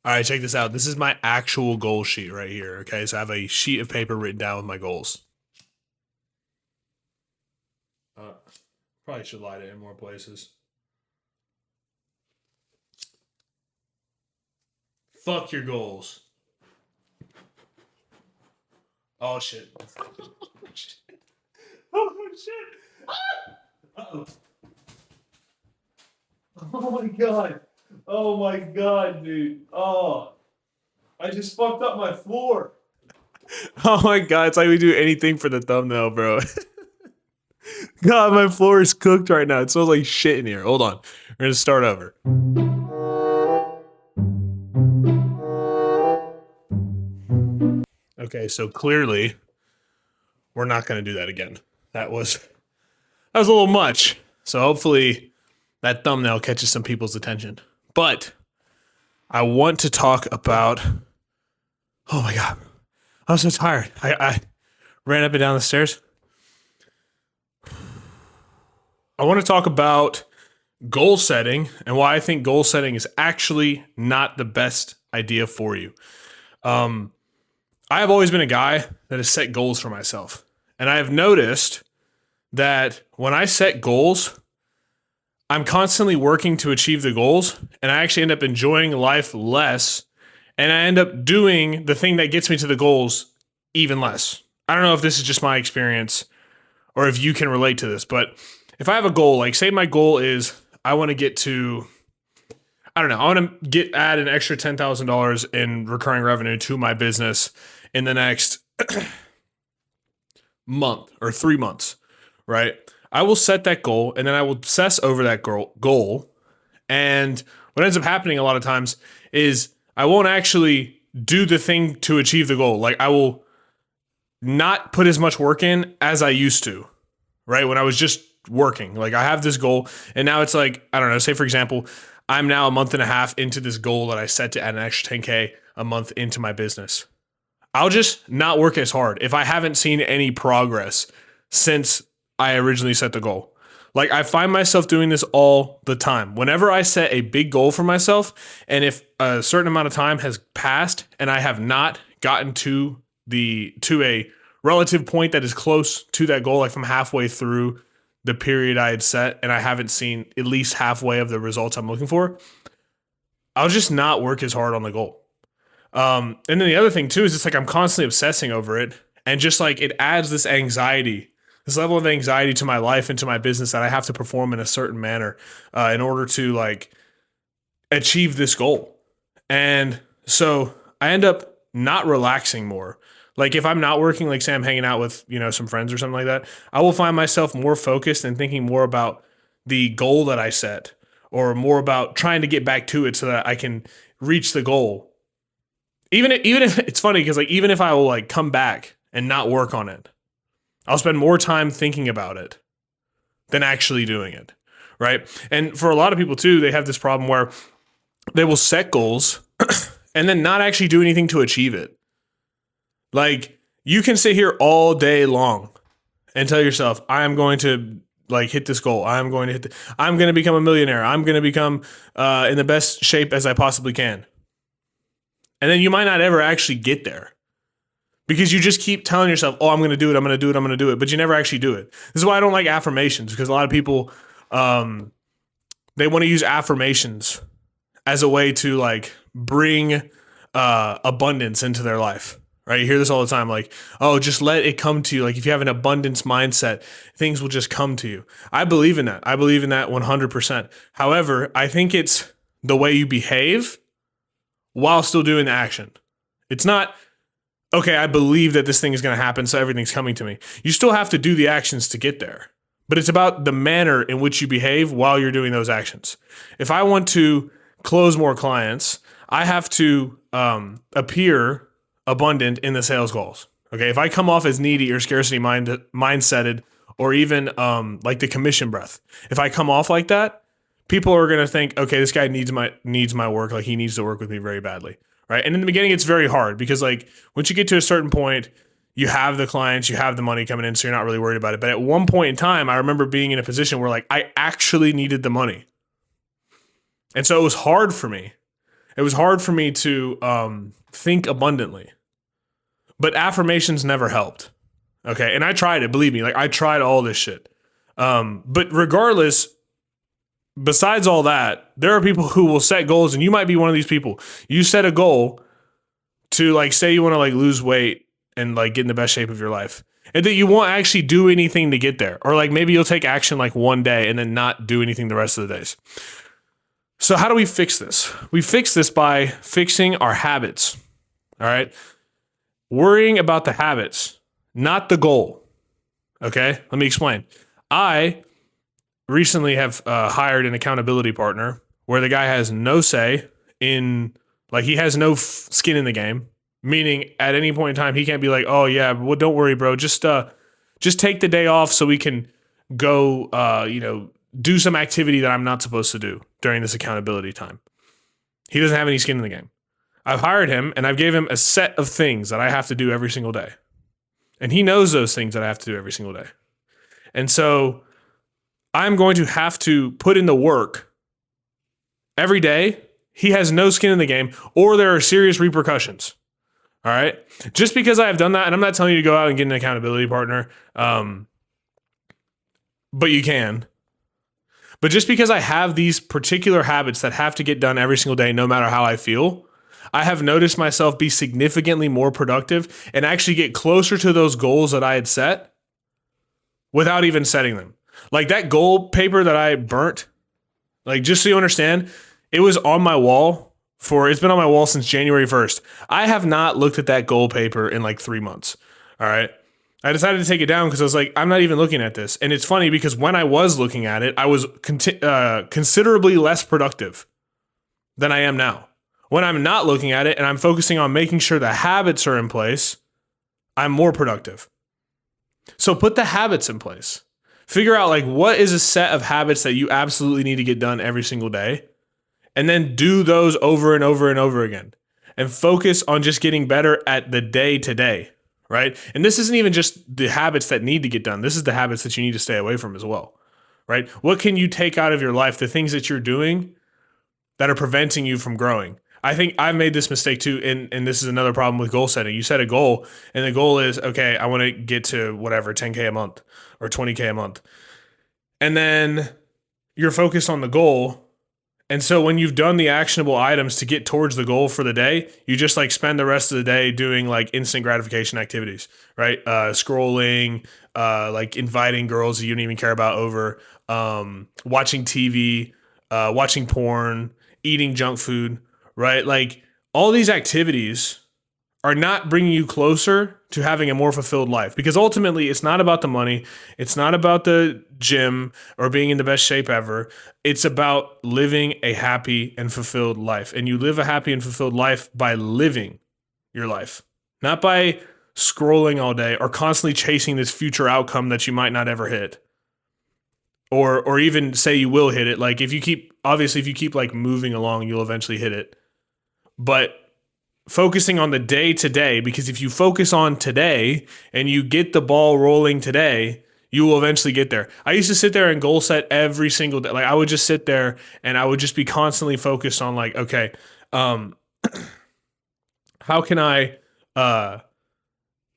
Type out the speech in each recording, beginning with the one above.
All right, check this out. This is my actual goal sheet right here. Okay, so I have a sheet of paper written down with my goals. Probably should light it in more places. Fuck your goals. Oh shit. Oh shit. Uh-oh. Oh my god. Oh my god, dude. Oh. I just fucked up my floor. Oh my god, it's like we do anything for the thumbnail, bro. God, my floor is cooked right now. It smells like shit in here. Hold on. We're gonna start over. Okay, so clearly we're not gonna do that again. That was a little much. So hopefully that thumbnail catches some people's attention. But I want to talk about, oh my god, I'm so tired. I ran up and down the stairs. I want to talk about goal setting and why I think goal setting is actually not the best idea for you. I have always been a guy that has set goals for myself. And I have noticed that when I set goals, I'm constantly working to achieve the goals, and I actually end up enjoying life less, and I end up doing the thing that gets me to the goals even less. I don't know if this is just my experience or if you can relate to this, but if I have a goal, like say my goal is I want to get to, I don't know, I want to add an extra $10,000 in recurring revenue to my business in the next month or 3 months, right? I will set that goal and then I will obsess over that goal. And what ends up happening a lot of times is I won't actually do the thing to achieve the goal. Like I will not put as much work in as I used to, right? When I was just working, like I have this goal and now it's like, I don't know, say for example, I'm now a month and a half into this goal that I set to add an extra 10K a month into my business. I'll just not work as hard if I haven't seen any progress since I originally set the goal. Like I find myself doing this all the time. Whenever I set a big goal for myself, and if a certain amount of time has passed and I have not gotten to a relative point that is close to that goal, like from halfway through the period I had set and I haven't seen at least halfway of the results I'm looking for, I'll just not work as hard on the goal. And then the other thing too is it's like I'm constantly obsessing over it, and just like it adds this anxiety, this level of anxiety to my life and to my business that I have to perform in a certain manner in order to like achieve this goal. And so I end up not relaxing more. Like if I'm not working, like say I'm hanging out with, some friends or something like that, I will find myself more focused and thinking more about the goal that I set, or more about trying to get back to it so that I can reach the goal. Even if it's funny because like even if I will like come back and not work on it, I'll spend more time thinking about it than actually doing it, right? And for a lot of people too, they have this problem where they will set goals and then not actually do anything to achieve it. Like you can sit here all day long and tell yourself, I am going to like hit this goal. I'm going to become a millionaire. I'm going to become in the best shape as I possibly can. And then you might not ever actually get there because you just keep telling yourself, oh, I'm going to do it. I'm going to do it. I'm going to do it. But you never actually do it. This is why I don't like affirmations, because a lot of people, they want to use affirmations as a way to like bring abundance into their life. Right? You hear this all the time. Like, oh, just let it come to you. Like if you have an abundance mindset, things will just come to you. I believe in that. I believe in that 100%. However, I think it's the way you behave while still doing the action. It's not, okay, I believe that this thing is going to happen, so everything's coming to me. You still have to do the actions to get there. But it's about the manner in which you behave while you're doing those actions. If I want to close more clients, I have to appear abundant in the sales goals. Okay, if I come off as needy or scarcity mindseted, or even like the commission breath, if I come off like that, people are going to think, okay, this guy needs my work. Like he needs to work with me very badly. Right. And in the beginning, it's very hard because like once you get to a certain point, you have the clients, you have the money coming in, so you're not really worried about it. But at one point in time, I remember being in a position where like I actually needed the money. And so it was hard for me. It was hard for me to think abundantly. But affirmations never helped. Okay. And I tried it, believe me, like I tried all this shit. But regardless, besides all that, there are people who will set goals, and you might be one of these people. You set a goal to like say you want to like lose weight and like get in the best shape of your life. And that you won't actually do anything to get there. Or like maybe you'll take action like one day and then not do anything the rest of the days. So how do we fix this? We fix this by fixing our habits. All right. Worrying about the habits, not the goal. Okay. Let me explain. I recently have hired an accountability partner where the guy has no say in, like, he has no skin in the game. Meaning, at any point in time, he can't be like, "Oh yeah, well, don't worry, bro. Just take the day off so we can go, do some activity that I'm not supposed to do during this accountability time." He doesn't have any skin in the game. I've hired him, and I've gave him a set of things that I have to do every single day, and he knows those things that I have to do every single day. And so, I'm going to have to put in the work every day. He has no skin in the game, or there are serious repercussions. All right. Just because I have done that, and I'm not telling you to go out and get an accountability partner, but you can. But just because I have these particular habits that have to get done every single day, no matter how I feel, I have noticed myself be significantly more productive and actually get closer to those goals that I had set without even setting them. Like that goal paper that I burnt, like just so you understand, it was on my wall. It's been on my wall since January 1st. I have not looked at that goal paper in like 3 months. All right. I decided to take it down because I was like, I'm not even looking at this. And it's funny because when I was looking at it, I was considerably less productive than I am now. When I'm not looking at it and I'm focusing on making sure the habits are in place, I'm more productive. So put the habits in place. Figure out like what is a set of habits that you absolutely need to get done every single day. And then do those over and over and over again. And focus on just getting better at the day to day, right? And this isn't even just the habits that need to get done. This is the habits that you need to stay away from as well, right? What can you take out of your life, the things that you're doing that are preventing you from growing? I think I've made this mistake too, and this is another problem with goal setting. You set a goal, and the goal is, okay, I want to get to whatever, 10K a month or 20K a month. And then you're focused on the goal. And so when you've done the actionable items to get towards the goal for the day, you just like spend the rest of the day doing like instant gratification activities, right? Scrolling, like inviting girls that you don't even care about over, watching TV, watching porn, eating junk food, right? Like all these activities are not bringing you closer to having a more fulfilled life, because ultimately it's not about the money. It's not about the gym or being in the best shape ever. It's about living a happy and fulfilled life. And you live a happy and fulfilled life by living your life, not by scrolling all day or constantly chasing this future outcome that you might not ever hit. Or even say you will hit it. Like if you keep like moving along, you'll eventually hit it. But focusing on the day to day, because if you focus on today and you get the ball rolling today, you will eventually get there. I used to sit there and goal set every single day. Like I would just sit there and I would just be constantly focused on like, okay, how can I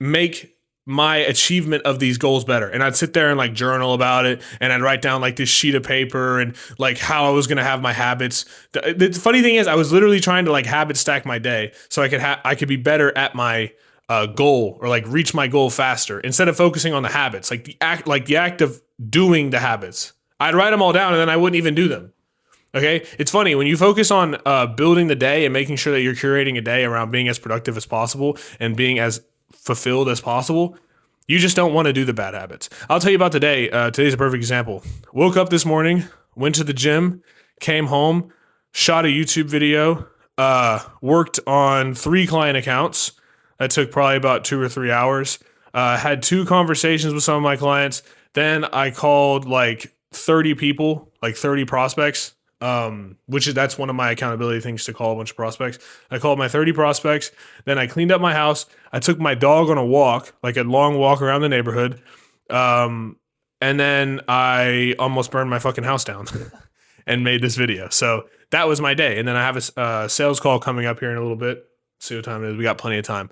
make my achievement of these goals better? And I'd sit there and like journal about it, and I'd write down like this sheet of paper and like how I was going to have my habits. The funny thing is I was literally trying to like habit stack my day so I could be better at my goal, or like reach my goal faster, instead of focusing on the habits, like the act of doing the habits. I'd write them all down and then I wouldn't even do them. Okay. It's funny when you focus on building the day and making sure that you're curating a day around being as productive as possible and being as fulfilled as possible, you just don't want to do the bad habits. I'll tell you about today. Today's a perfect example. Woke up this morning, went to the gym, came home, shot a YouTube video, worked on 3 client accounts. That took probably about 2 or 3 hours. Had 2 conversations with some of my clients. Then I called like 30 people, like 30 prospects. That's one of my accountability things, to call a bunch of prospects. I called my 30 prospects. Then I cleaned up my house. I took my dog on a walk, like a long walk around the neighborhood. And then I almost burned my fucking house down. and made this video. So that was my day. And then I have a sales call coming up here in a little bit. See what time it is. We got plenty of time.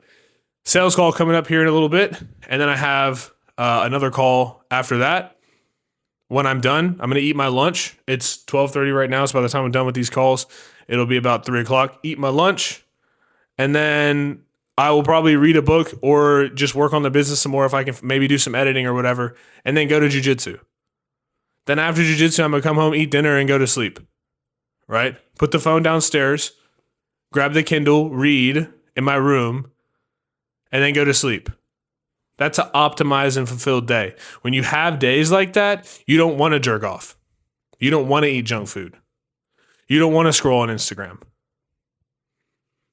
Sales call coming up here in a little bit. And then I have another call after that. When I'm done, I'm going to eat my lunch. It's 12:30 right now. So by the time I'm done with these calls, it'll be about 3 o'clock. Eat my lunch. And then I will probably read a book or just work on the business some more if I can maybe do some editing or whatever, and then go to jiu-jitsu. Then after jiu-jitsu, I'm going to come home, eat dinner, and go to sleep, right? Put the phone downstairs, grab the Kindle, read in my room, and then go to sleep. That's an optimized and fulfilled day. When you have days like that, you don't want to jerk off. You don't want to eat junk food. You don't want to scroll on Instagram.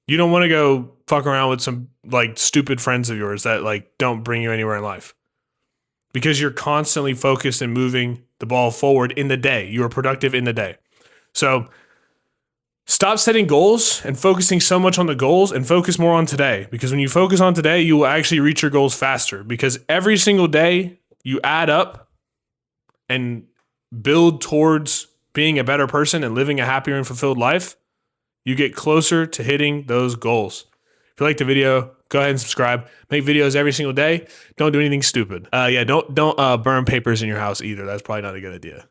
You don't want to go fuck around with some like stupid friends of yours that like don't bring you anywhere in life, because you're constantly focused and moving the ball forward in the day. You are productive in the day. So stop setting goals and focusing so much on the goals and focus more on today, because when you focus on today, you will actually reach your goals faster, because every single day you add up and build towards being a better person and living a happier and fulfilled life. You get closer to hitting those goals. If you like the video, go ahead and subscribe. Make videos every single day. Don't do anything stupid. Don't burn papers in your house either. That's probably not a good idea.